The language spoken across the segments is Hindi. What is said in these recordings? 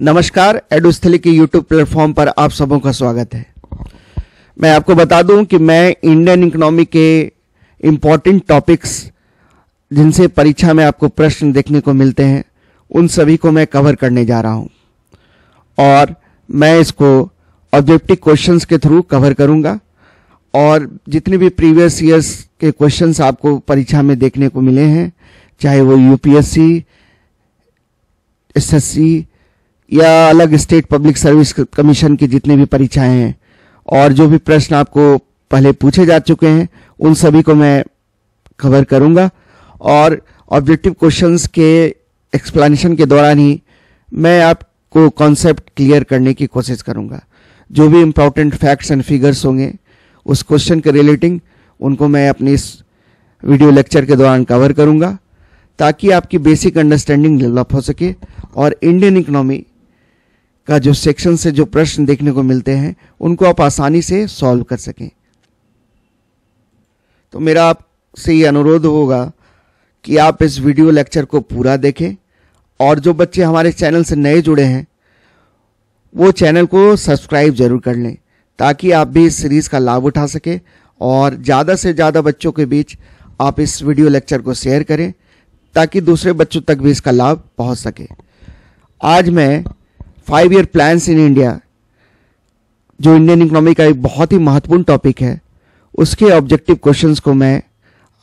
नमस्कार, एडुस्थली के यूट्यूब प्लेटफॉर्म पर आप सबों का स्वागत है। मैं आपको बता दूं कि मैं इंडियन इकोनॉमी के इम्पोर्टेंट टॉपिक्स जिनसे परीक्षा में आपको प्रश्न देखने को मिलते हैं उन सभी को मैं कवर करने जा रहा हूं और मैं इसको ऑब्जेक्टिव क्वेश्चंस के थ्रू कवर करूंगा और जितने भी प्रीवियस ईयर्स के क्वेश्चंस आपको परीक्षा में देखने को मिले हैं, चाहे वो यूपीएससी, एसएससी या अलग स्टेट पब्लिक सर्विस कमीशन की जितनी भी परीक्षाएं हैं और जो भी प्रश्न आपको पहले पूछे जा चुके हैं उन सभी को मैं कवर करूंगा और ऑब्जेक्टिव क्वेश्चंस के एक्सप्लेनेशन के दौरान ही मैं आपको कॉन्सेप्ट क्लियर करने की कोशिश करूंगा। जो भी इंपॉर्टेंट फैक्ट्स एंड फिगर्स होंगे उस क्वेश्चन के रिलेटिंग उनको मैं अपनी इस वीडियो लेक्चर के दौरान कवर करूंगा ताकि आपकी बेसिक अंडरस्टैंडिंग डेवलप हो सके और इंडियन इकोनॉमी का जो सेक्शन से जो प्रश्न देखने को मिलते हैं उनको आप आसानी से सॉल्व कर सकें। तो मेरा आपसे ये अनुरोध होगा कि आप इस वीडियो लेक्चर को पूरा देखें और जो बच्चे हमारे चैनल से नए जुड़े हैं वो चैनल को सब्सक्राइब जरूर कर लें ताकि आप भी इस सीरीज का लाभ उठा सकें और ज़्यादा से ज़्यादा बच्चों के बीच आप इस वीडियो लेक्चर को शेयर करें ताकि दूसरे बच्चों तक भी इसका लाभ पहुंच सके। आज मैं 5 ईयर प्लान्स इन इंडिया, जो इंडियन इकोनॉमी का एक बहुत ही महत्वपूर्ण टॉपिक है, उसके ऑब्जेक्टिव क्वेश्चंस को मैं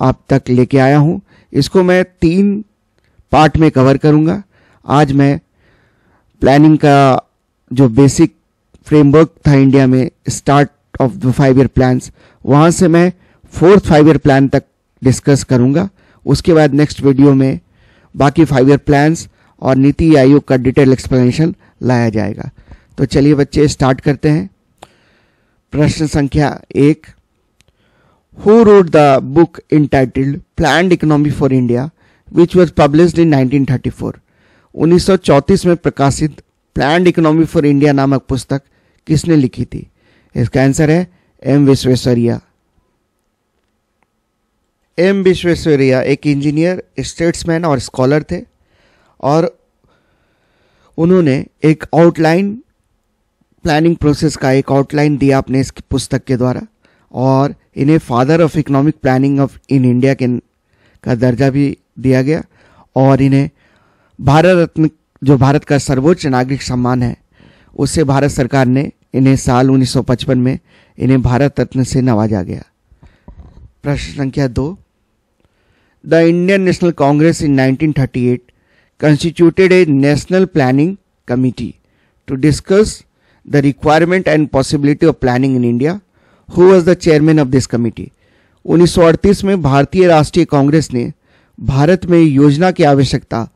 आप तक लेके आया हूं। इसको मैं 3 पार्ट में कवर करूंगा। आज मैं प्लानिंग का जो बेसिक फ्रेमवर्क था इंडिया में, start of the 5 year plans, वहां से मैं 4th 5 ईयर प्लान तक डिस्कस करूंगा। उसके बाद नेक्स्ट वीडियो में बाकी 5 ईयर प्लान्स और नीति आयोग का डिटेल एक्सप्लेनेशन लाया जाएगा। तो चलिए बच्चे स्टार्ट करते हैं। प्रश्न संख्या 1, who wrote the book entitled planned economy for India which was published in 1934? 1934 में प्रकाशित प्लान्ड इकोनॉमी फॉर इंडिया नामक पुस्तक किसने लिखी थी? इसका आंसर है एम विश्वेश्वरैया। एम विश्वेश्वरैया एक इंजीनियर, स्टेट्समैन और स्कॉलर थे और उन्होंने एक आउटलाइन, प्लानिंग प्रोसेस का एक आउटलाइन दिया अपने इस पुस्तक के द्वारा और इन्हें father of economic planning of in India का दर्जा भी दिया गया और इन्हें भारत रत्न, जो भारत का सर्वोच्च नागरिक सम्मान है, उससे भारत सरकार ने इन्हें साल 1955 में इन्हें भारत रत्न से नवाजा गया। प्रश्न संख्या 2, the Indian national Congress in 1938 constituted a national planning committee to discuss the requirement and possibility of planning in India. Who was the chairman of this committee? 1938 में भारतीय राष्ट्रीय कांग्रेस ने भारत में योजना की आवश्यकता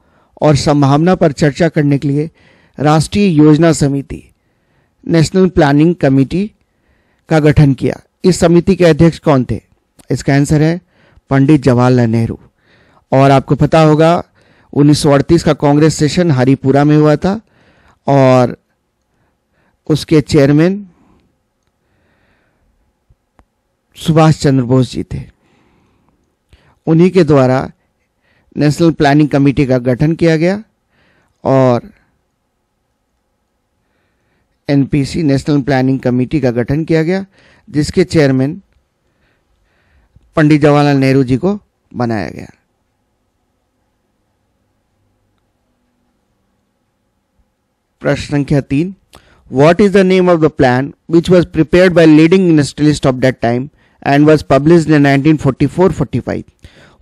और संभावना पर चर्चा करने के लिए राष्ट्रीय योजना समिति, नेशनल प्लानिंग कमेटी का गठन किया। इस समिति के अध्यक्ष कौन थे? इसका आंसर है पंडित जवाहरलाल नेहरू। और आपको पता होगा 1938 का कांग्रेस सेशन हरिपुरा में हुआ था और उसके चेयरमैन सुभाष चंद्र बोस जी थे। उन्हीं के द्वारा नेशनल प्लानिंग कमेटी का गठन किया गया और एनपीसी, नेशनल प्लानिंग कमेटी का गठन किया गया, जिसके चेयरमैन पंडित जवाहरलाल नेहरू जी को बनाया गया। प्रश्न संख्या 3, What is the name of the plan which was prepared by leading industrialist of that time and was published in 1944-45?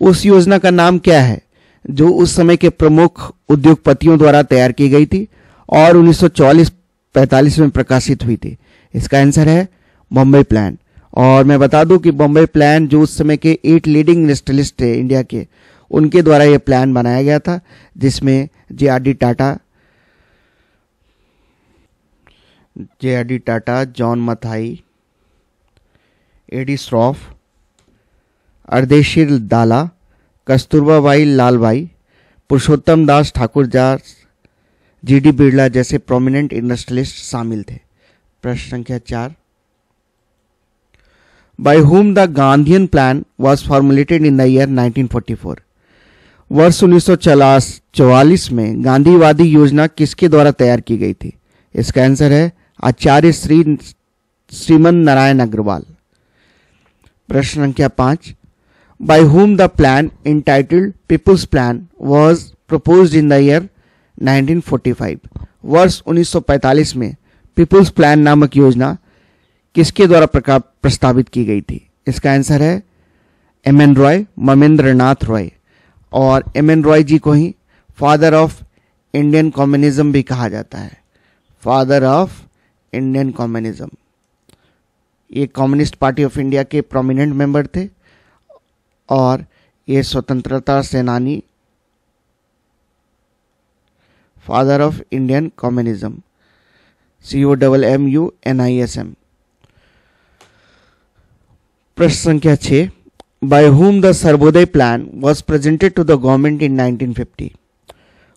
उस योजना का नाम क्या है जो उस समय के प्रमुख उद्योगपतियों द्वारा तैयार की गई थी और 1944-45 में प्रकाशित हुई थी? इसका आंसर है बॉम्बे प्लान। और मैं बता दूं कि बॉम्बे प्लान जो उस समय के 8 लीडिंग इंडस्ट्रियलिस्ट थे इंडिया के, उनके द्वारा यह प्लान बनाया गया था, जिसमें जे.आर.डी. टाटा, जॉन मथाई, एडी श्रॉफ, अर्देशीर दाला, कस्तूरबाबाई लालबाई, पुरुषोत्तम दास ठाकुरदास, जी.डी. बिरला जैसे प्रोमिनेंट इंडस्ट्रियलिस्ट शामिल थे। प्रश्न संख्या 4, by whom the Gandhian plan was formulated in the year 1944? वर्ष 1944 में गांधीवादी योजना किसके द्वारा तैयार की गई थी? इसका आंसर है आचार्य श्रीमन नारायण अग्रवाल। प्रश्न संख्या 5, bye whom the plan entitled People's Plan was proposed in the year 1945? वर्ष 1945 में पीपुल्स प्लान नामक योजना किसके द्वारा प्रस्तावित की गई थी? इसका आंसर है एम.एन. रॉय, ममेंद्रनाथ रॉय। और एम.एन. रॉय जी को ही फादर ऑफ इंडियन कम्युनिज्म भी कहा जाता है, फादर ऑफ इंडियन कम्युनिज्म। ये कम्युनिस्ट पार्टी ऑफ इंडिया के प्रोमिनेंट मेंबर थे और ये स्वतंत्रता सेनानी, father of Indian communism, COMMUNISM। प्रश्न संख्या 6, by whom the Sarvodaya plan was presented to the government in 1950?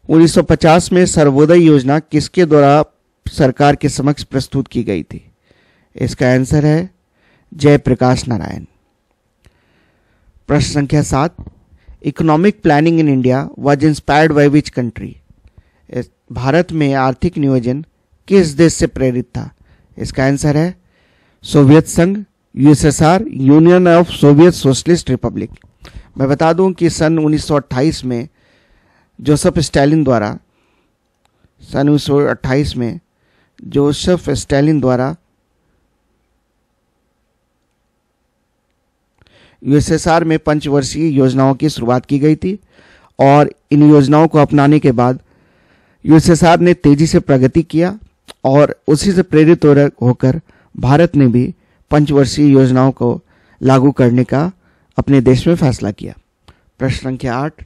1950 में सर्वोदय योजना किसके द्वारा सरकार के समक्ष प्रस्तुत की गई थी? इसका आंसर है जयप्रकाश नारायण। प्रश्न संख्या 7, economic planning in India was inspired by which country? Bharat में आर्थिक नियोजन किस देश से प्रेरित था? इसका आंसर है सोवियत संघ, USSR, union of Soviet socialist Republic. मैं बता दूं कि सन 1928 में जोसेफ स्टालिन द्वारा USSR में पंचवर्षीय योजनाओं की शुरुआत की गई थी और इन योजनाओं को अपनाने के बाद USSR ने तेजी से प्रगति किया और उसी से प्रेरित होकर भारत ने भी पंचवर्षीय योजनाओं को लागू करने का अपने देश में फैसला किया। प्रश्न संख्या 8,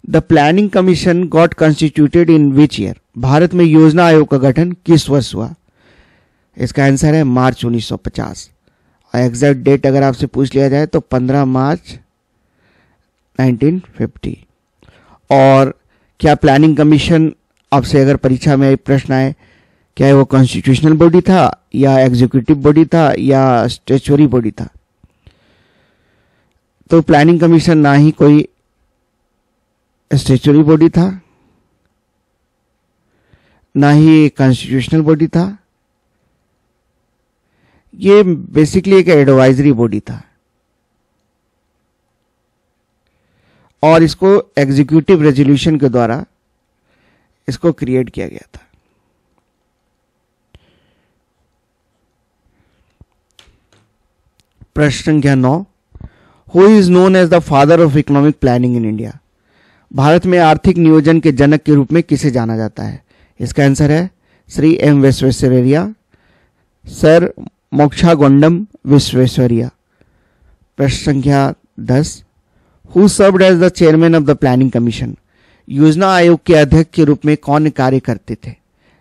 the planning commission got constituted in which year? Bharat में योजना आयोग का गठन किस वर्ष हुआ? इसका आंसर है मार्च 1950। और एग्जैक्ट डेट अगर आपसे पूछ लिया जाए तो 15 मार्च 1950। और क्या प्लानिंग कमीशन, आपसे अगर परीक्षा में प्रश्न आए, क्या वो कॉन्स्टिट्यूशनल बॉडी था या एग्जीक्यूटिव बॉडी था या स्टैट्यूटरी बॉडी था? तो प्लानिंग कमीशन ना ही कोई स्टैट्यूटरी बॉडी था, ना ही कॉन्स्टिट्यूशनल बॉडी था, ये बेसिकली एक एडवाइजरी बॉडी था और इसको एग्जीक्यूटिव रेजोल्यूशन के द्वारा इसको क्रिएट किया गया था। प्रश्न संख्या 9, who is known as the father of economic planning in India? Bharat में आर्थिक नियोजन के जनक के रूप में किसे जाना जाता है? इसका आंसर है श्री एम विश्वेश्वरैया, सर मोक्षागुंडम विश्वेश्वरैया। प्रश्न संख्या 10, who served as the chairman of the planning commission? योजना आयोग के अध्यक्ष के रूप में कौन कार्य करते थे?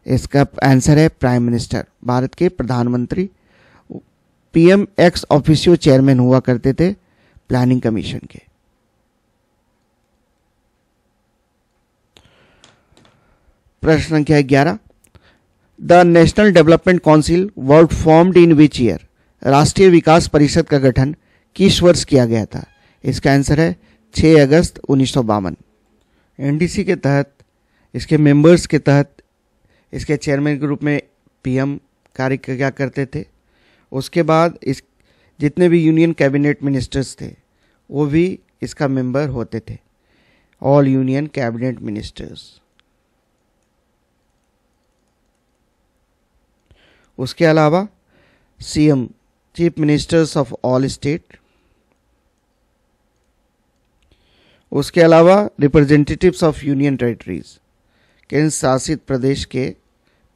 इसका आंसर है प्राइम मिनिस्टर, भारत के प्रधानमंत्री। PM एक्स ऑफिशियो चेयरमैन हुआ करते थे प्लानिंग कमीशन के। प्रश्न संख्या 11, the national development council was formed in which year? राष्ट्रीय विकास परिषद का गठन किस वर्ष किया गया था? इसका आंसर है 6 अगस्त 1952। NDC के तहत, इसके मेंबर्स के तहत, इसके चेयरमैन के रूप में PM कार्य किया करते थे। उसके बाद इस जितने भी यूनियन कैबिनेट मिनिस्टर्स थे वो भी इसका मेंबर होते थे, ऑल यूनियन कैबिनेट मिनिस्टर्स। उसके अलावा CM, chief ministers of all state. उसके अलावा रिप्रेजेंटेटिव्स ऑफ यूनियन टेरिटरीज, केंद्र शासित प्रदेश के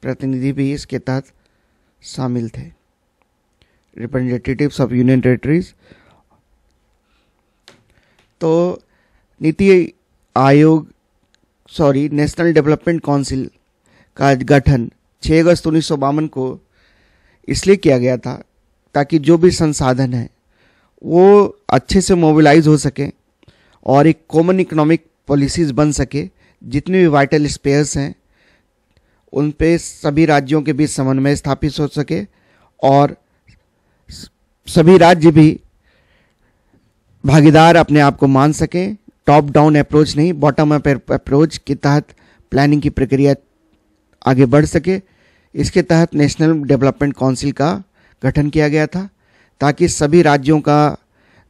प्रतिनिधि भी इसके तहत शामिल थे, रिप्रेजेंटेटिव्स ऑफ यूनियन टेरिटरीज। तो NITI Aayog national development council का गठन 6 अगस्त 1952 को इसलिए किया गया था ताकि जो भी संसाधन है वो अच्छे से मोबिलाइज हो सके और एक कॉमन इकोनॉमिक पॉलिसीज बन सके। जितने भी वाइटल स्पेयर्स हैं उन पे सभी राज्यों के बीच समन्वय स्थापित हो सके और सभी राज्य भी भागीदार अपने आप को मान सकें टॉप डाउन अप्रोच नहीं, बॉटम अप अप्रोच के तहत प्लानिंग की प्रक्रिया आगे बढ़ सके। इसके तहत नेशनल डेवलपमेंट काउंसिल का गठन किया गया था ताकि सभी राज्यों का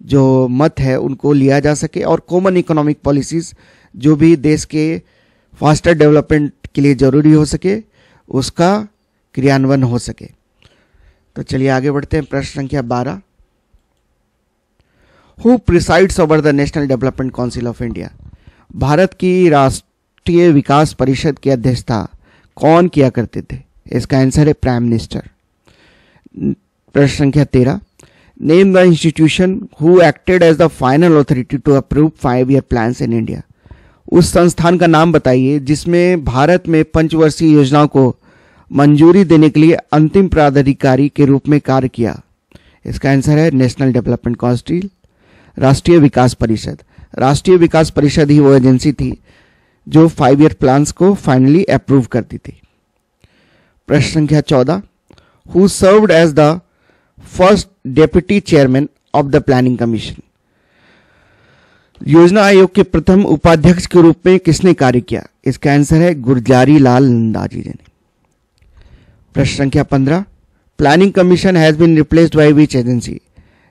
जो मत है उनको लिया जा सके और कॉमन इकोनॉमिक पॉलिसीज जो भी देश के फास्टर डेवलपमेंट के लिए जरूरी हो सके उसका क्रियान्वयन हो सके। तो चलिए आगे बढ़ते हैं। प्रश्न संख्या 12, who presides over the national development council of India? Bharat की राष्ट्रीय विकास परिषद की अध्यक्षता कौन किया करते थे? इसका आंसर है प्राइम मिनिस्टर। प्रश्न संख्या 13, name the institution who acted as the final authority to approve 5-year plans in India. उस संस्थान का नाम बताइए जिसमें भारत में पंचवर्षीय योजनाओं को मंजूरी देने के लिए अंतिम प्राधिकारी के रूप में कार्य किया। इसका आंसर है नेशनल डेवलपमेंट काउंसिल, राष्ट्रीय विकास परिषद। राष्ट्रीय विकास परिषद ही वो एजेंसी थी जो 5-year प्लान्स को फाइनली अप्रूव करती थी। प्रश्न संख्या 14, who served as the first deputy chairman of the planning commission? योजना आयोग के प्रथम उपाध्यक्ष के रूप में किसने कार्य किया? इसका आंसर है गुलजारी लाल नंदाजी जी ने। प्रश्न संख्या 15, planning commission has been replaced by which agency?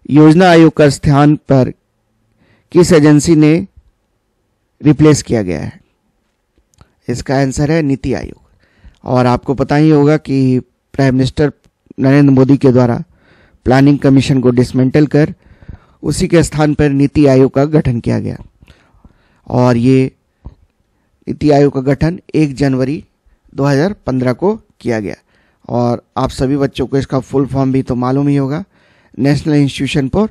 योजना आयोग का स्थान पर किस एजेंसी ने रिप्लेस किया गया है? इसका आंसर है नीति आयोग। और आपको पता ही होगा कि प्राइम मिनिस्टर नरेंद्र मोदी के द्वारा प्लानिंग कमीशन को डिसमेंटल कर उसी के स्थान पर नीति आयोग का गठन किया गया। और ये नीति आयोग का गठन 1 जनवरी 2015 को किया गया। और आप सभी बच्चों को इसका फुल फॉर्म भी तो मालूम ही होगा, national institution for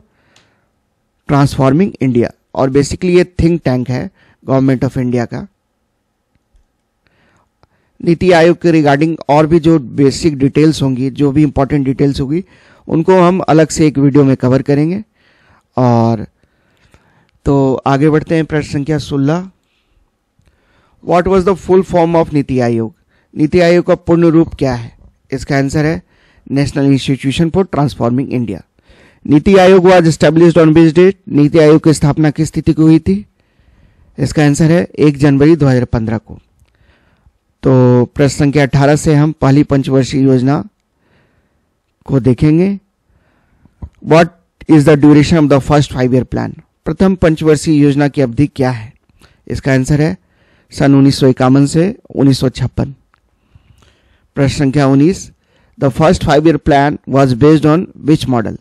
transforming India. और बेसिकली ये थिंक टैंक है गवर्नमेंट ऑफ इंडिया का। नीति आयोग के रिगार्डिंग और भी जो बेसिक डिटेल्स होंगी, जो भी इंपॉर्टेंट डिटेल्स होगी, उनको हम अलग से एक वीडियो में कवर करेंगे। और तो आगे बढ़ते हैं। प्रश्न संख्या 16, what was the full form of NITI Aayog? NITI Aayog का पूर्ण रूप क्या है? इसका आंसर है national institution for transforming India. NITI Aayog was established on which date? NITI Aayog की स्थापना किस तिथि को हुई थी? इसका आंसर है 1 जनवरी 2015 को। तो प्रश्न संख्या 18 से हम पहली पंचवर्षीय योजना को देखेंगे। What is the duration of the first 5-year plan? प्रथम पंचवर्षीय योजना की अवधि क्या है? इसका आंसर है सन 1951 से 1956। प्रश्न संख्या 19, the first 5-year plan was based on which model?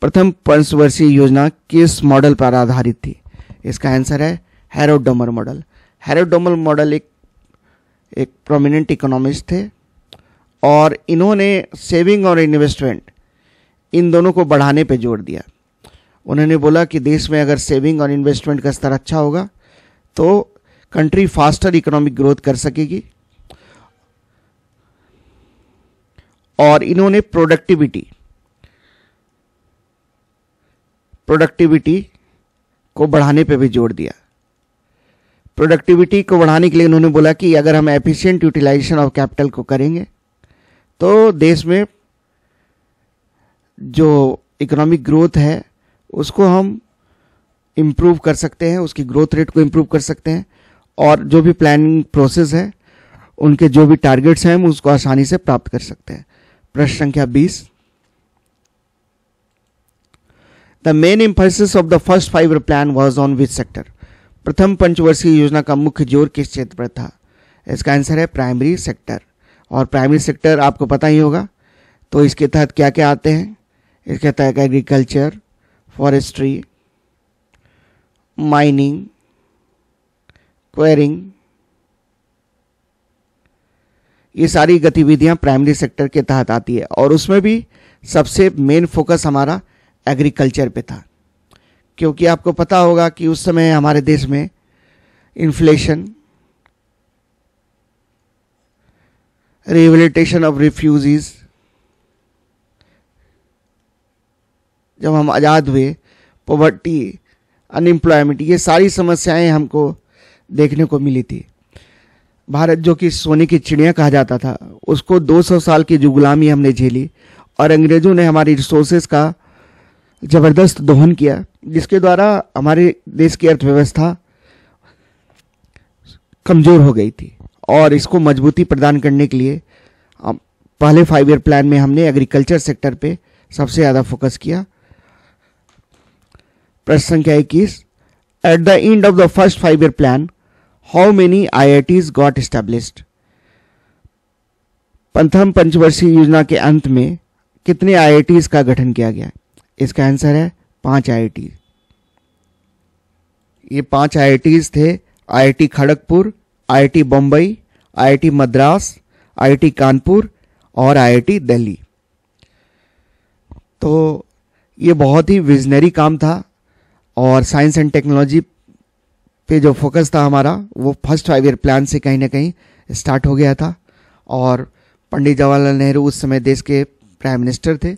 प्रथम पंचवर्षीय योजना किस मॉडल पर आधारित थी? इसका आंसर है Harold Domar model. Harold Domar model एक प्रोमिनेंट इकोनॉमिस्ट थे और इन्होंने सेविंग और इन्वेस्टमेंट इन दोनों को बढ़ाने पे जोर दिया। उन्होंने बोला कि देश में अगर सेविंग और इन्वेस्टमेंट का स्तर अच्छा होगा तो कंट्री फास्टर इकोनॉमिक ग्रोथ कर सकेगी। और इन्होंने प्रोडक्टिविटी को बढ़ाने पे भी जोर दिया। प्रोडक्टिविटी को बढ़ाने के लिए उन्होंने बोला कि अगर हम एफिशिएंट यूटिलाइजेशन ऑफ कैपिटल को करेंगे तो देश में जो इकोनॉमिक ग्रोथ है उसको हम इम्प्रूव कर सकते हैं, उसकी ग्रोथ रेट को इम्प्रूव कर सकते हैं और जो भी प्लानिंग प्रोसेस है उनके जो भी टारगेट्स हैं हम उसको आसानी से प्राप्त कर सकते हैं। प्रश्न संख्या 20, the main emphasis of the first 5-year plan was on which sector? प्रथम पंचवर्षीय योजना का मुख्य जोर किस क्षेत्र पर था? इसका आंसर है प्राइमरी सेक्टर। और प्राइमरी सेक्टर आपको पता ही होगा, तो इसके तहत क्या क्या आते हैं? इसके तहत एग्रीकल्चर, फॉरेस्ट्री, माइनिंग, क्वेरिंग, ये सारी गतिविधियां प्राइमरी सेक्टर के तहत आती है। और उसमें भी सबसे मेन फोकस हमारा एग्रीकल्चर पे था, क्योंकि आपको पता होगा कि उस समय हमारे देश में इन्फ्लेशन, रिहेबिलिटेशन ऑफ रिफ्यूजीज, जब हम आज़ाद हुए, पॉवर्टी, अनएम्प्लॉयमेंट, ये सारी समस्याएं हमको देखने को मिली थी। भारत जो कि सोने की चिड़िया कहा जाता था, उसको 200 साल की जो गुलामी हमने झेली और अंग्रेजों ने हमारी रिसोर्सेज का जबरदस्त दोहन किया, जिसके द्वारा हमारे देश की अर्थव्यवस्था कमजोर हो गई थी और इसको मजबूती प्रदान करने के लिए पहले 5 ईयर प्लान में हमने एग्रीकल्चर सेक्टर पे सबसे ज्यादा फोकस किया। प्रश्न संख्या 21, at the end of the first 5 year plan how many IITs got established? प्रथम पंचवर्षीय योजना के अंत में कितने IITs का गठन किया गया? इसका आंसर है 5 IIT। ये 5 IITs थे IIT Kharagpur, IIT Bombay, IIT Madras, IIT Kanpur और IIT दिल्ली। तो ये बहुत ही विजनरी काम था और साइंस एंड टेक्नोलॉजी पे जो फोकस था हमारा वो फर्स्ट 5 ईयर प्लान से कहीं ना कहीं स्टार्ट हो गया था। और पंडित जवाहरलाल नेहरू उस समय देश के प्राइम मिनिस्टर थे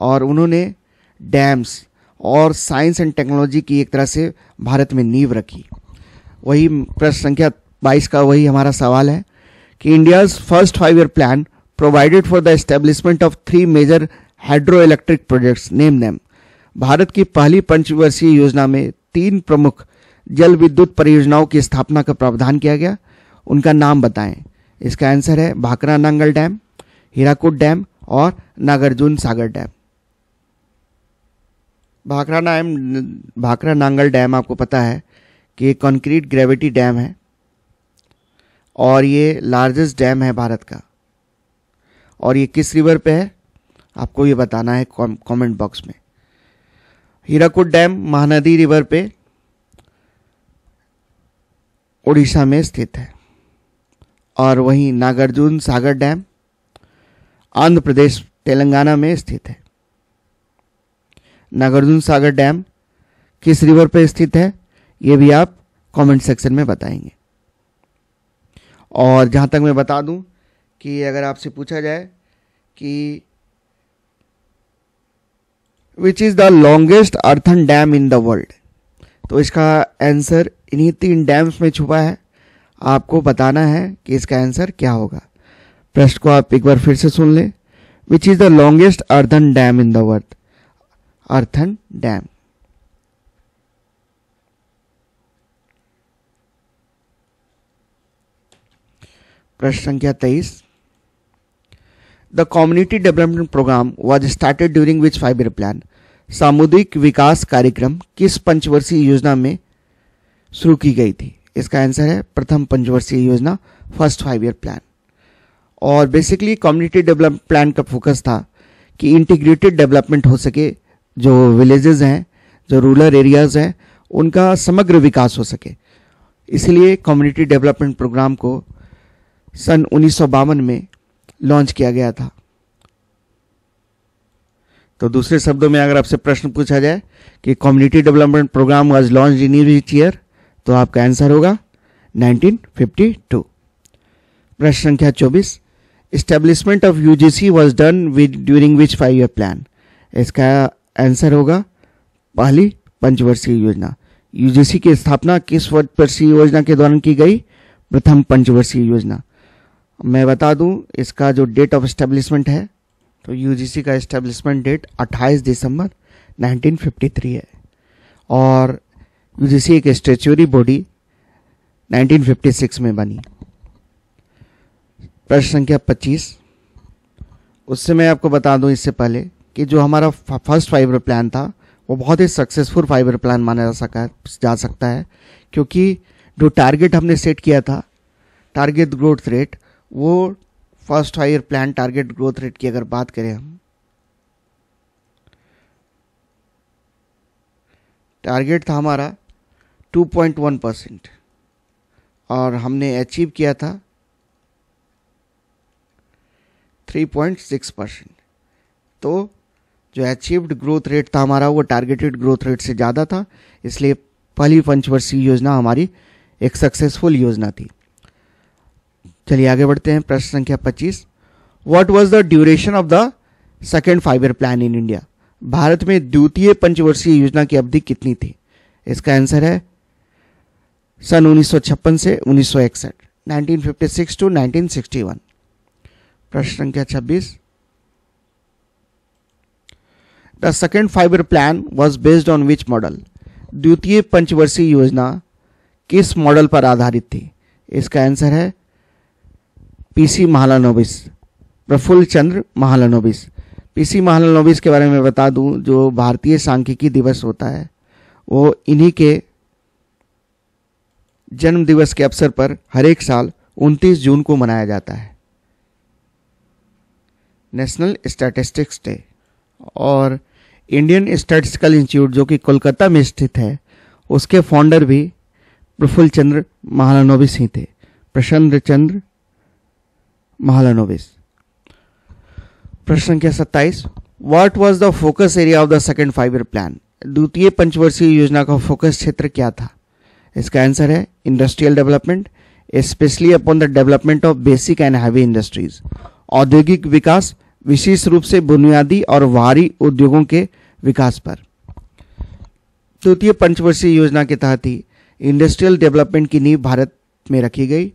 और उन्होंने डैम्स और साइंस एंड टेक्नोलॉजी की एक तरह से भारत में नींव रखी। वही प्रश्न संख्या 22 का वही हमारा सवाल है कि India's first 5 year plan provided for the establishment of 3 major hydro electric projects, name them. Bharat की पहली पंचवर्षीय योजना में 3 प्रमुख जल विद्युत परियोजनाओं की स्थापना का प्रावधान किया गया, उनका नाम बताएं। इसका आंसर है भाखरा नांगल डैम, हीराकुद डैम और नागार्जुन सागर डैम। भाखरा नांगल डैम आपको पता है कि कंक्रीट ग्रेविटी डैम है और ये लार्जेस्ट डैम है भारत का। और ये किस रिवर पे है आपको ये बताना है कमेंट बॉक्स में। हीराकुद डैम महानदी रिवर पे उड़ीसा में स्थित है और वहीं नागार्जुन सागर डैम आंध्र प्रदेश तेलंगाना में स्थित है। नागार्जुन सागर डैम किस रिवर पे स्थित है ये भी आप कमेंट सेक्शन में बताएंगे। और जहां तक मैं बता दूं कि अगर आपसे पूछा जाए कि विच is the longest earthen dam in the world, तो इसका आंसर इन्हीं 3 डैम्स में छुपा है। आपको बताना है कि इसका आंसर क्या होगा। प्रश्न को आप एक बार फिर से सुन लें। Which is the longest earthen dam in the world? Earthen dam. प्रश्न संख्या 23, the community development programme was started during which 5 year plan? सामुदायिक विकास कार्यक्रम किस पंचवर्षीय योजना में शुरू की गई थी? इसका आंसर है प्रथम पंचवर्षीय योजना, फर्स्ट 5 ईयर प्लान। और बेसिकली कम्युनिटी डेवलपमेंट प्लान का फोकस था कि इंटीग्रेटेड डेवलपमेंट हो सके, जो विलेजेस हैं, जो रूरल एरियाज हैं, उनका समग्र विकास हो सके। इसलिए कम्युनिटी डेवलपमेंट प्रोग्राम को सन 1952 में लॉन्च किया गया था। तो दूसरे शब्दों में अगर आपसे प्रश्न पूछा जाए कि community development programme was launched in which year, तो आपका आंसर होगा 1952। प्रश्न संख्या 24, establishment of UGC was done during which 5 year plan? इसका आंसर होगा पहली पंचवर्षीय योजना। यूजीसी की स्थापना किस वर्षीय योजना के दौरान की गई? प्रथम पंचवर्षीय योजना। मैं बता दूं इसका जो डेट ऑफ एस्टेब्लिशमेंट है, तो यूजीसी का एस्टेब्लिशमेंट डेट 28 दिसंबर 1953 है और यूजीसी एक स्टैट्यूटरी बॉडी 1956 में बनी। प्रश्न संख्या 25, उससे मैं आपको बता दूं इससे पहले कि जो हमारा फर्स्ट 5 ईयर प्लान था वो बहुत ही सक्सेसफुल 5 ईयर प्लान माना जा सकता है, क्योंकि जो टारगेट हमने सेट किया था, टारगेट ग्रोथ रेट, वो first 5 year plan target growth rate की अगर बात करें हम, टारगेट था हमारा 2.1% और हमने अचीव किया था 3.6%। तो जो अचीव्ड ग्रोथ रेट था हमारा वो टारगेटेड ग्रोथ रेट से ज़्यादा था, इसलिए पहली पंचवर्षीय योजना हमारी एक सक्सेसफुल योजना थी। चलिए आगे बढ़ते हैं। प्रश्न संख्या 25, what was the duration of the second 5 year plan in India? Bharat में द्वितीय पंचवर्षीय योजना की अवधि कितनी थी? इसका आंसर है सन 1956 से 1961, 1956 टू 1961। प्रश्न संख्या 26, the second 5 year plan was based on which model? द्वितीय पंचवर्षीय योजना किस मॉडल पर आधारित थी? इसका आंसर है पीसी महालानोबिस, प्रफुल्ल चंद्र महालानोबिस। पीसी महालानोबिस के बारे में बता दूं, जो भारतीय सांख्यिकी दिवस होता है वो इन्हीं के जन्म दिवस के अवसर पर हर एक साल 29 जून को मनाया जाता है, नेशनल स्टैटिस्टिक्स डे। और इंडियन स्टैटिस्टिकल इंस्टीट्यूट जो कि कोलकाता में स्थित है, उसके फाउंडर भी प्रफुल्ल चंद्र महालानोबिस ही थे, प्रसन्न चंद्र महालानोबिस। प्रश्न संख्या 27, what was the focus area of the second 5 year plan? द्वितीय पंचवर्षीय योजना का फोकस क्षेत्र क्या था? इसका आंसर है industrial development, specially upon the development of basic and heavy industries. औद्योगिक विकास, विशेष रूप से बुनियादी और भारी उद्योगों के विकास पर। द्वितीय पंचवर्षीय योजना के तहत ही इंडस्ट्रियल डेवलपमेंट की नींव भारत में रखी गई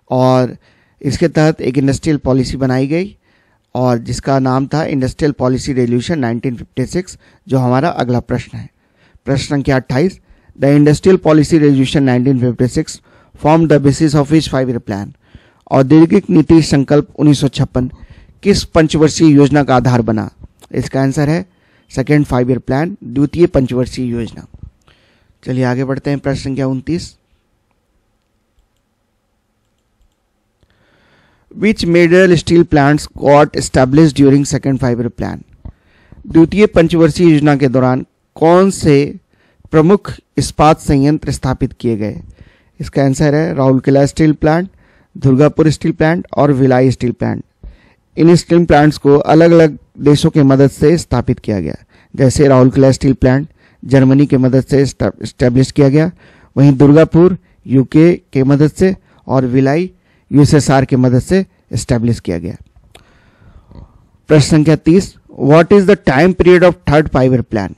और इसके तहत एक इंडस्ट्रियल पॉलिसी बनाई गई और जिसका नाम था इंडस्ट्रियल पॉलिसी रेजोल्यूशन 1956, जो हमारा अगला प्रश्न है। प्रश्न संख्या 28, the industrial policy resolution 1956 form the basis of which 5 year plan? औद्योगिक नीति संकल्प 1956 किस पंचवर्षीय योजना का आधार बना? इसका आंसर है सेकेंड 5 ईयर प्लान, द्वितीय पंचवर्षीय योजना। चलिए आगे बढ़ते हैं। प्रश्न संख्या 29, Which major steel plants got established during second 5 year plan? द्वितीय पंचवर्षीय योजना के दौरान कौन से प्रमुख इस्पात संयंत्र स्थापित किए गए? इसका आंसर है Rourkela steel plant, Durgapur steel plant और भिलाई स्टील प्लांट। इन स्टील प्लांट्स को अलग अलग देशों की मदद से स्थापित किया गया, जैसे राउरकेला स्टील प्लांट जर्मनी की मदद से स्टैब्लिश किया गया, वहीं दुर्गापुर यूके की मदद से और भिलाई यूएसएसआर की मदद से एस्टेब्लिश किया गया। प्रश्न संख्या 30, what is the time period of third 5 year plan?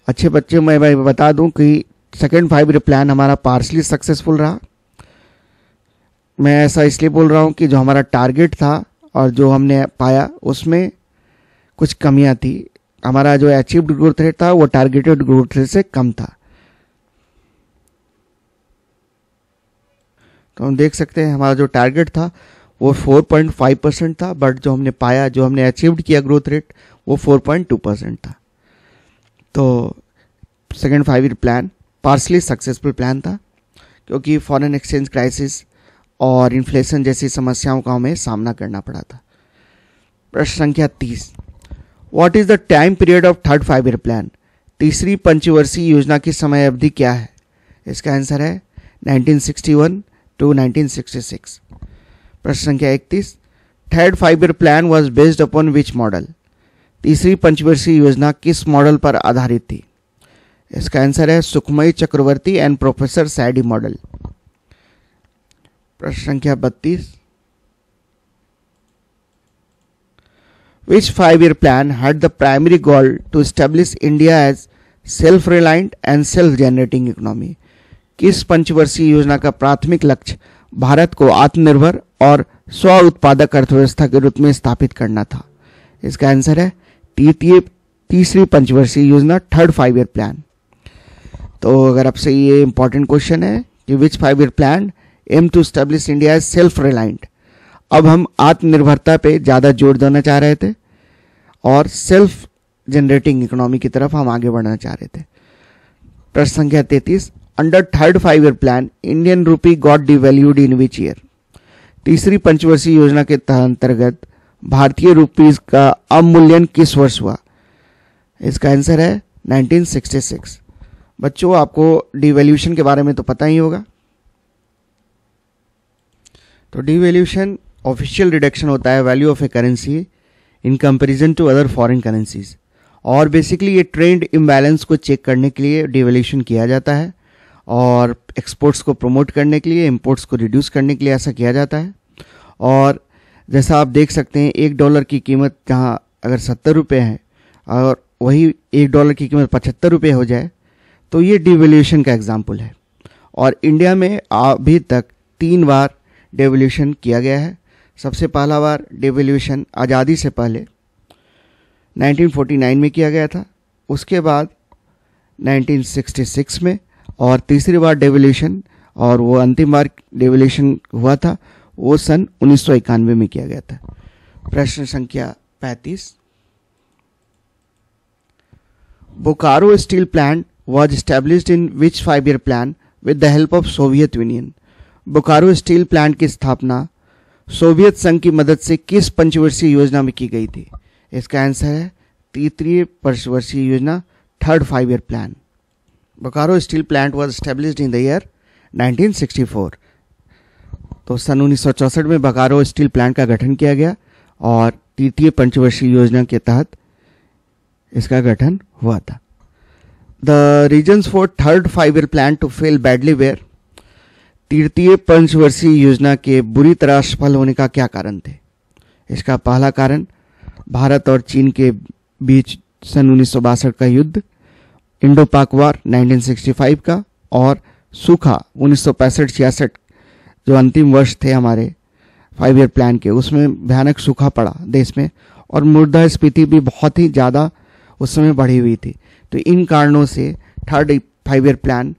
अच्छे बच्चे, मैं बता दूं कि सेकेंड 5 ईयर प्लान हमारा पार्शली सक्सेसफुल रहा। मैं ऐसा इसलिए बोल रहा हूं कि जो हमारा टारगेट था और जो हमने पाया उसमें कुछ कमियां थी। हमारा जो अचीव्ड ग्रोथ रेट था वो टारगेटेड ग्रोथ रेट से कम था। तो हम देख सकते हैं हमारा जो टारगेट था वो 4.5% था, बट जो हमने पाया, जो हमने अचीव्ड किया ग्रोथ रेट, वो 4.2% था। तो second 5 year plan partially successful plan था, क्योंकि फॉरेन एक्सचेंज क्राइसिस और इन्फ्लेशन जैसी समस्याओं का हमें सामना करना पड़ा था। प्रश्न संख्या 30, what is the time period of third 5 year plan? तीसरी पंचवर्षीय योजना की समय अवधि क्या है? इसका आंसर है 1961 to 1966। प्रश्न संख्या 31, third 5 year plan was based upon which model? तीसरी पंचवर्षीय योजना किस मॉडल पर आधारित थी? इसका आंसर है Sukhamoy Chakravarty and professor Sadie model. प्रश्न संख्या 32, which 5 year plan had the primary goal to establish India as self reliant and self generating economy? किस पंचवर्षीय योजना का प्राथमिक लक्ष्य भारत को आत्मनिर्भर और स्व उत्पादक अर्थव्यवस्था के रूप में स्थापित करना था? इसका आंसर है तीसरी पंचवर्षीय योजना, थर्ड 5 ईयर प्लान। तो अगर आपसे ये इंपॉर्टेंट क्वेश्चन है कि which 5 year plan aim to establish India as self reliant, अब हम आत्मनिर्भरता पे ज़्यादा जोर देना चाह रहे थे और सेल्फ जनरेटिंग इकोनॉमी की तरफ हम आगे बढ़ना चाह रहे थे। प्रश्न संख्या 33, under third 5 year plan Indian rupee got devalued in which year? तीसरी पंचवर्षीय योजना के अंतर्गत भारतीय रुपीज का अवमूल्यन किस वर्ष हुआ? इसका आंसर है 1966। बच्चों, आपको डिवैल्यूशन के बारे में तो पता ही होगा। तो डिवैल्यूशन ऑफिशियल रिडक्शन होता है value of a currency in comparison to other foreign currencies, और बेसिकली ये ट्रेंड इम्बैलेंस को चेक करने के लिए डिवैल्यूशन किया जाता है और एक्सपोर्ट्स को प्रमोट करने के लिए, इंपोर्ट्स को रिड्यूस करने के लिए ऐसा किया जाता है। और जैसा आप देख सकते हैं, $1 की कीमत जहां अगर 70 रुपये है और वही $1 की कीमत 75 रुपये हो जाए तो ये डिवैल्यूशन का एग्जाम्पल है। और इंडिया में अभी तक 3 बार डिवैल्यूशन किया गया है। सबसे पहला बार डिवैल्यूशन आज़ादी से पहले 1949 में किया गया था, उसके बाद 1966 में, और तीसरी बार डिवैल्यूशन और वो अंतिम बार डेवल्यूशन हुआ था वो सन 1991 में किया गया था। प्रश्न संख्या 35, Bokaro steel plant was established in which 5-year plan with the help of Soviet Union? Bokaro steel plant की स्थापना सोवियत संघ की मदद से किस पंचवर्षीय योजना में की गई थी? इसका आंसर है तृतीय पंचवर्षीय योजना, third 5-year plan. Bokaro steel plant was established in the year 1964। तो सन 1964 में बोकारो स्टील प्लांट का गठन किया गया और तृतीय पंचवर्षीय योजना के तहत इसका गठन हुआ था। The reasons for third 5-year plan to fail badly were? तृतीय पंचवर्षीय योजना के बुरी तरह असफल होने का क्या कारण थे? इसका पहला कारण भारत और चीन के बीच सन 1962 का युद्ध, इंडो पाक वार 1965 का और सूखा 1965-66 जो अंतिम वर्ष थे हमारे 5-year प्लान के, उसमें भयानक सूखा पड़ा देश में और मुद्रास्फीति भी बहुत ही ज़्यादा उस समय बढ़ी हुई थी। तो इन कारणों से थर्ड 5-year प्लान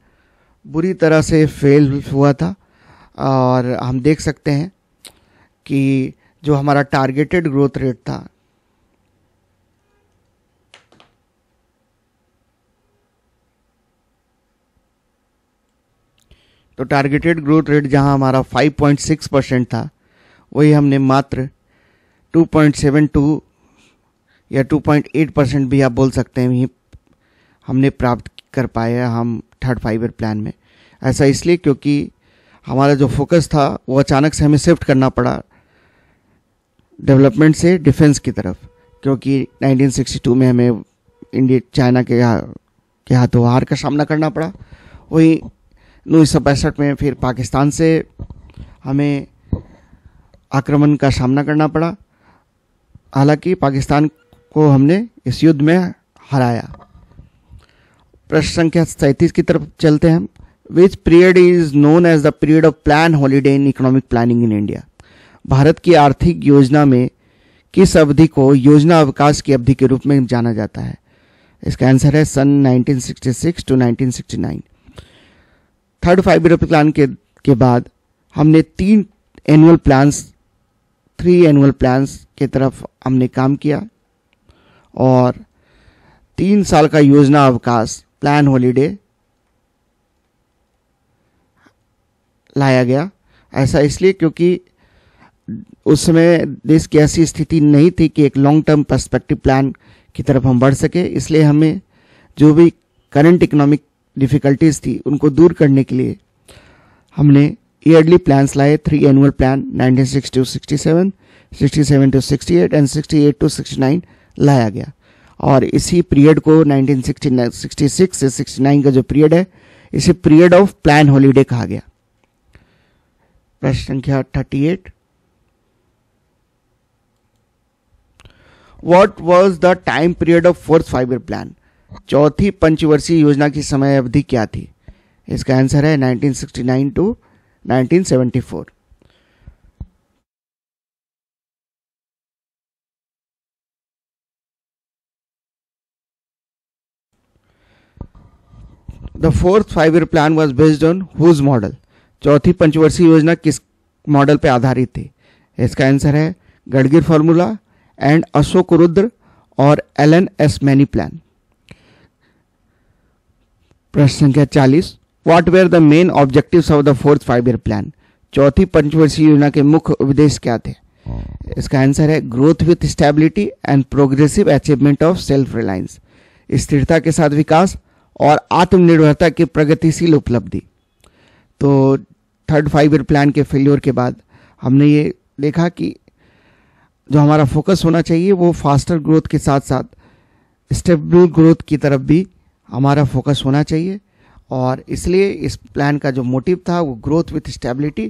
बुरी तरह से फेल हुआ था। और हम देख सकते हैं कि जो हमारा टारगेटेड ग्रोथ रेट था तो टारगेटेड ग्रोथ रेट जहां हमारा 5.6% था वही हमने मात्र 2.72 या 2.8% भी आप बोल सकते हैं हमने प्राप्त कर पाए हम थर्ड 5-year प्लान में। ऐसा इसलिए क्योंकि हमारा जो फोकस था वो अचानक से हमें शिफ्ट करना पड़ा डेवलपमेंट से डिफेंस की तरफ, क्योंकि 1962 में हमें इंडिया चाइना के हाथों हार का सामना करना पड़ा। वही 1965 में फिर पाकिस्तान से हमें आक्रमण का सामना करना पड़ा। हालांकि पाकिस्तान को हमने इस युद्ध में हराया। प्रश्न संख्या 37 की तरफ चलते हैं। Which period is known as the period of plan holiday in economic planning in India? Bharat की आर्थिक योजना में किस अवधि को योजना अवकाश की अवधि के रूप में जाना जाता है? इसका आंसर है सन 1966 टू 1969। थर्ड 5-year प्लान के बाद हमने 3 एनुअल प्लान्स की तरफ हमने काम किया और 3 साल का योजना अवकाश प्लान हॉलीडे लाया गया। ऐसा इसलिए क्योंकि उस समय देश की ऐसी स्थिति नहीं थी कि एक लॉन्ग टर्म पर्सपेक्टिव प्लान की तरफ हम बढ़ सके। इसलिए हमें जो भी करंट इकोनॉमिक डिफिकल्टीज थी उनको दूर करने के लिए हमने ईयरली प्लान्स लाए। 3 annual plan 1960 to 67, 67 to 68 and 68 to 69 लाया गया। और इसी पीरियड को 1966 से 69 का जो पीरियड है इसे पीरियड ऑफ प्लान हॉलीडे कहा गया। प्रश्न संख्या 38, what was the time period of fourth 5-year plan? चौथी पंचवर्षीय योजना की समय अवधि क्या थी? इसका आंसर है 1969 to 1974। The fourth 5-year plan was based on whose model? चौथी पंचवर्षीय योजना किस मॉडल पे आधारित थी? इसका आंसर है गडगिर फॉर्मूला एंड अशोक रुद्र और एलन एस मैनी प्लान। प्रश्न संख्या 40, what were the main objectives of the fourth 5-year plan? चौथी पंचवर्षीय योजना के मुख्य उद्देश्य क्या थे? इसका आंसर है growth with stability and progressive achievement of self reliance, स्थिरता के साथ विकास और आत्मनिर्भरता की प्रगतिशील उपलब्धि। तो थर्ड 5-year प्लान के फेल्योर के बाद हमने ये देखा कि जो हमारा फोकस होना चाहिए वो फास्टर ग्रोथ के साथ साथ स्टेबल ग्रोथ की तरफ भी हमारा फोकस होना चाहिए। और इसलिए इस प्लान का जो मोटिव था वो growth with stability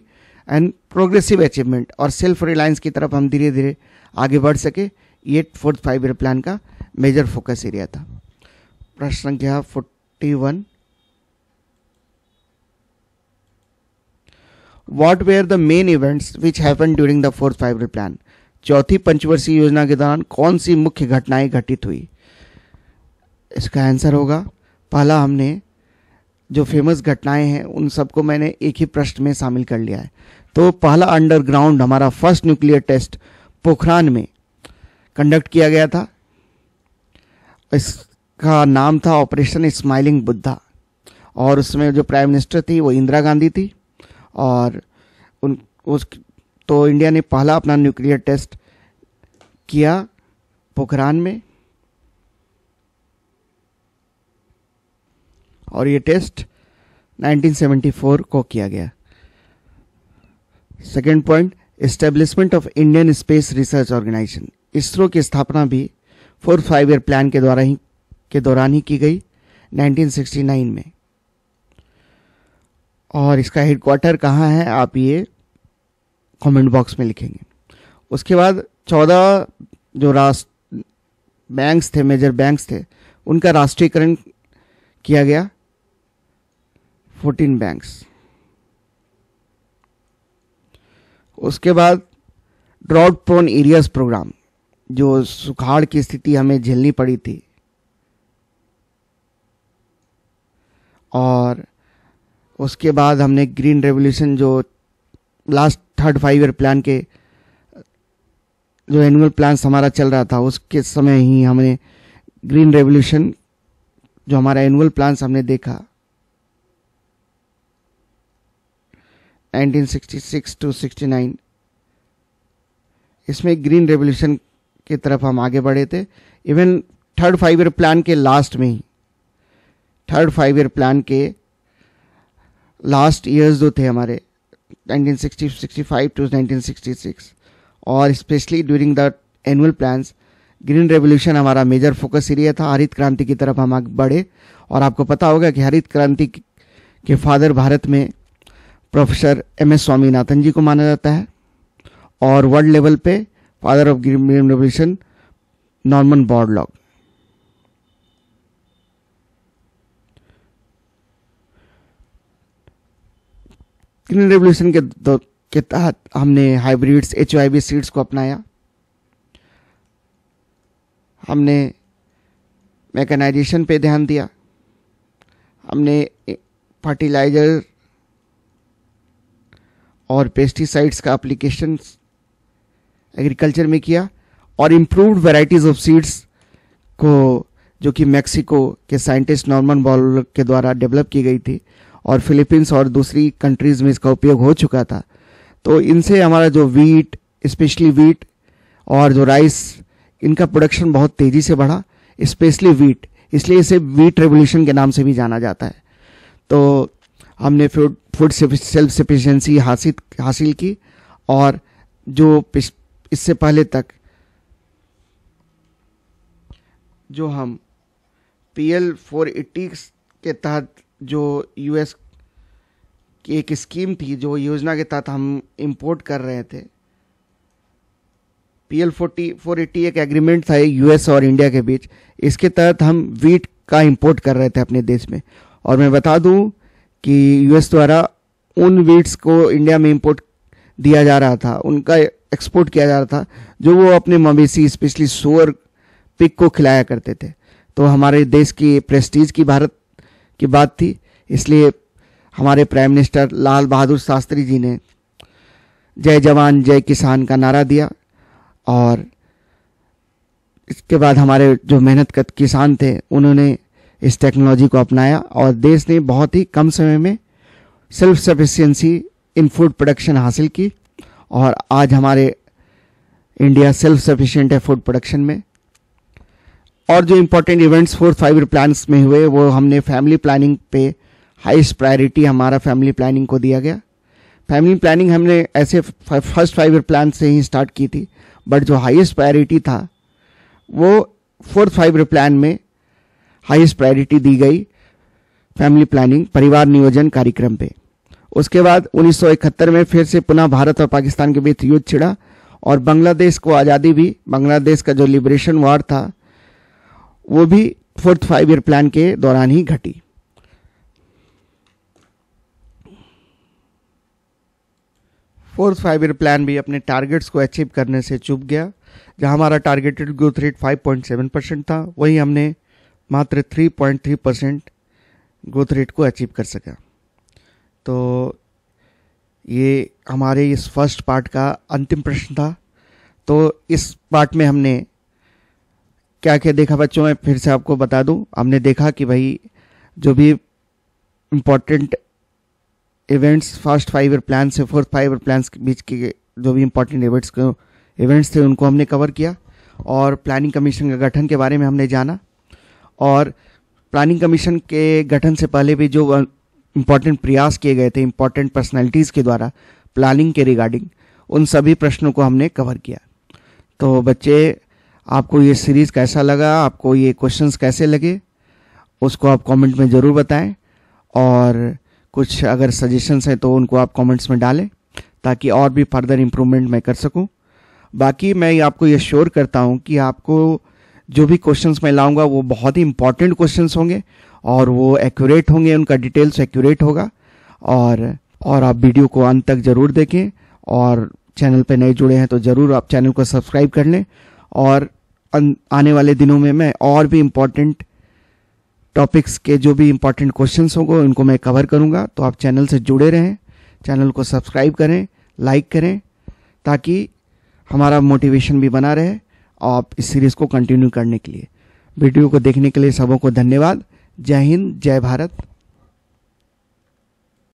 and progressive achievement और सेल्फ रिलायंस की तरफ हम धीरे धीरे आगे बढ़ सके, ये फोर्थ 5-year प्लान का मेजर फोकस एरिया था। प्रश्न संख्या 41, what were the main events which happened during the fourth 5-year plan? चौथी पंचवर्षीय योजना के दौरान कौन सी मुख्य घटनाएं घटित हुई? इसका आंसर होगा, पहला हमने जो फेमस घटनाएं हैं उन सबको मैंने एक ही प्रश्न में शामिल कर लिया है। तो पहला अंडरग्राउंड हमारा फर्स्ट न्यूक्लियर टेस्ट पोखरान में कंडक्ट किया गया था। इसका नाम था ऑपरेशन स्माइलिंग बुद्धा, और उसमें जो प्राइम मिनिस्टर थी वो इंदिरा गांधी थी। और तो इंडिया ने पहला अपना न्यूक्लियर टेस्ट किया पोखरान में, और ये टेस्ट 1974 को किया गया। Second point, establishment of Indian space research organisation. ISRO की स्थापना भी 4th 5 ईयर प्लान के दौरान ही की गई 1969 में। और इसका हेडक्वार्टर कहाँ है आप ये कमेंट बॉक्स में लिखेंगे। उसके बाद 14 जो बैंक्स थे, मेजर बैंक्स थे, उनका राष्ट्रीयकरण किया गया, 14 बैंक्स। उसके बाद ड्रॉट प्रोन एरियाज प्रोग्राम, जो सुखाड़ की स्थिति हमें झेलनी पड़ी थी, और उसके बाद हमने ग्रीन रेवोल्यूशन, जो लास्ट 3rd 5 ईयर प्लान के जो एनुअल प्लान हमारा चल रहा था उसके समय ही हमने ग्रीन रेवोल्यूशन, जो हमारा एनुअल प्लान हमने देखा 1966 to 69, इसमें ग्रीन रेवोल्यूशन की तरफ हम आगे बढ़े थे। इवन 3rd 5 ईयर प्लान के लास्ट में ही, 3rd 5 ईयर प्लान के लास्ट ईयर्स जो थे हमारे 1965 to 1966, और specially during the annual plans, green revolution हमारा मेजर फोकस एरिया था। हरित क्रांति की तरफ हम आगे बढ़े, और आपको पता होगा कि हरित क्रांति के फादर भारत में प्रोफेसर MS स्वामीनाथन जी को माना जाता है, और वर्ल्ड लेवल पे father of green revolution Norman Borlaug. Green revolution के तहत हमने हाइब्रिड्स HYB सीड्स को अपनाया, हमने मैकेनाइजेशन पे ध्यान दिया, हमने फर्टिलाइजर और पेस्टिसाइड्स का एप्लीकेशन एग्रीकल्चर में किया, और इम्प्रूव्ड वैरायटीज ऑफ सीड्स को, जो कि मैक्सिको के साइंटिस्ट नॉर्मन बोरलॉग के द्वारा डेवलप की गई थी, और फिलीपींस और दूसरी कंट्रीज में इसका उपयोग हो चुका था। तो इनसे हमारा जो वीट, स्पेशली वीट और जो राइस, इनका प्रोडक्शन बहुत तेजी से बढ़ा, स्पेशली वीट, इसलिए इसे वीट रेवोल्यूशन के नाम से भी जाना जाता है। तो हमने फूड सेल्फ सफिशिएंसी हासिल की, और जो इससे पहले तक जो हम PL 480 के तहत जो US की एक स्कीम थी, जो योजना के तहत हम इंपोर्ट कर रहे थे, PL 480 एक एग्रीमेंट था US और इंडिया के बीच। इसके तहत हम वीट का इंपोर्ट कर रहे थे अपने देश में, और मैं बता दूं कि US द्वारा उन वीट्स को इंडिया में इंपोर्ट दिया जा रहा था, उनका एक्सपोर्ट किया जा रहा था, जो वो अपने मवेशी, स्पेशली सुअर, पिग को खिलाया करते थे। तो हमारे देश की प्रेस्टीज की भारत की बात थी, इसलिए हमारे प्राइम मिनिस्टर लाल बहादुर शास्त्री जी ने जय जवान जय किसान का नारा दिया, और इसके बाद हमारे जो मेहनत किसान थे उन्होंने इस टेक्नोलॉजी को अपनाया, और देश ने बहुत ही कम समय में सेल्फ सफिशिएंसी इन फूड प्रोडक्शन हासिल की, और आज हमारे इंडिया सेल्फ सफिशिएंट है फूड प्रोडक्शन में। और जो important events 4th 5 year plans में हुए, वो हमने फैमिली प्लानिंग पे हाईएस्ट प्रायोरिटी हमारा फैमिली प्लानिंग को दिया गया। फैमिली प्लानिंग हमने ऐसे फर्स्ट 5 ईयर प्लान से ही स्टार्ट की थी, बट जो हाईएस्ट प्रायोरिटी था वो 4th 5 ईयर प्लान में हाईएस्ट प्रायोरिटी दी गई फैमिली प्लानिंग, परिवार नियोजन कार्यक्रम पे। उसके बाद 1971 में फिर से पुनः भारत और पाकिस्तान के बीच युद्ध छिड़ा, और बांग्लादेश को आज़ादी भी, बांग्लादेश का जो लिबरेशन वॉर था वो भी 4th 5 ईयर प्लान के दौरान ही घटी। फोर्थ 5 ईयर प्लान भी अपने टारगेट्स को अचीव करने से चूक गया। जहां हमारा टारगेटेड ग्रोथ रेट 5.7% था, वहीं हमने मात्र 3.3% ग्रोथ रेट को अचीव कर सकें। तो ये हमारे इस फर्स्ट पार्ट का अंतिम प्रश्न था। तो इस पार्ट में हमने क्या क्या देखा बच्चों, मैं फिर से आपको बता दूं। हमने देखा कि भाई जो भी important events first 5 year plan से फोर्थ 5 ईयर प्लान के बीच के जो भी इम्पोर्टेंट इवेंट्स थे उनको हमने कवर किया, और प्लानिंग कमीशन के गठन के बारे में हमने जाना। और प्लानिंग कमीशन के गठन से पहले भी जो इम्पोर्टेंट प्रयास किए गए थे इम्पोर्टेंट पर्सनालिटीज़ के द्वारा प्लानिंग के रिगार्डिंग, उन सभी प्रश्नों को हमने कवर किया। तो बच्चे, आपको ये सीरीज़ कैसा लगा, आपको ये क्वेश्चंस कैसे लगे, उसको आप कमेंट में ज़रूर बताएं। और कुछ अगर सजेशंस हैं तो उनको आप कमेंट्स में डालें, ताकि और भी फर्दर इम्प्रूवमेंट मैं कर सकूं। बाकी मैं आपको ये श्योर करता हूं कि आपको जो भी क्वेश्चंस मैं लाऊंगा वो बहुत ही इंपॉर्टेंट क्वेश्चंस होंगे, और वो एक्यूरेट होंगे, उनका डिटेल्स एक्यूरेट होगा। और आप वीडियो को अंत तक ज़रूर देखें, और चैनल पे नए जुड़े हैं तो ज़रूर आप चैनल को सब्सक्राइब कर लें। और आने वाले दिनों में मैं और भी इम्पॉर्टेंट टॉपिक्स के जो भी इम्पॉर्टेंट क्वेश्चंस होंगे उनको मैं कवर करूंगा। तो आप चैनल से जुड़े रहें, चैनल को सब्सक्राइब करें, लाइक करें, ताकि हमारा मोटिवेशन भी बना रहे आप इस सीरीज़ को कंटिन्यू करने के लिए। वीडियो को देखने के लिए सबों को धन्यवाद। जय हिंद, जय भारत।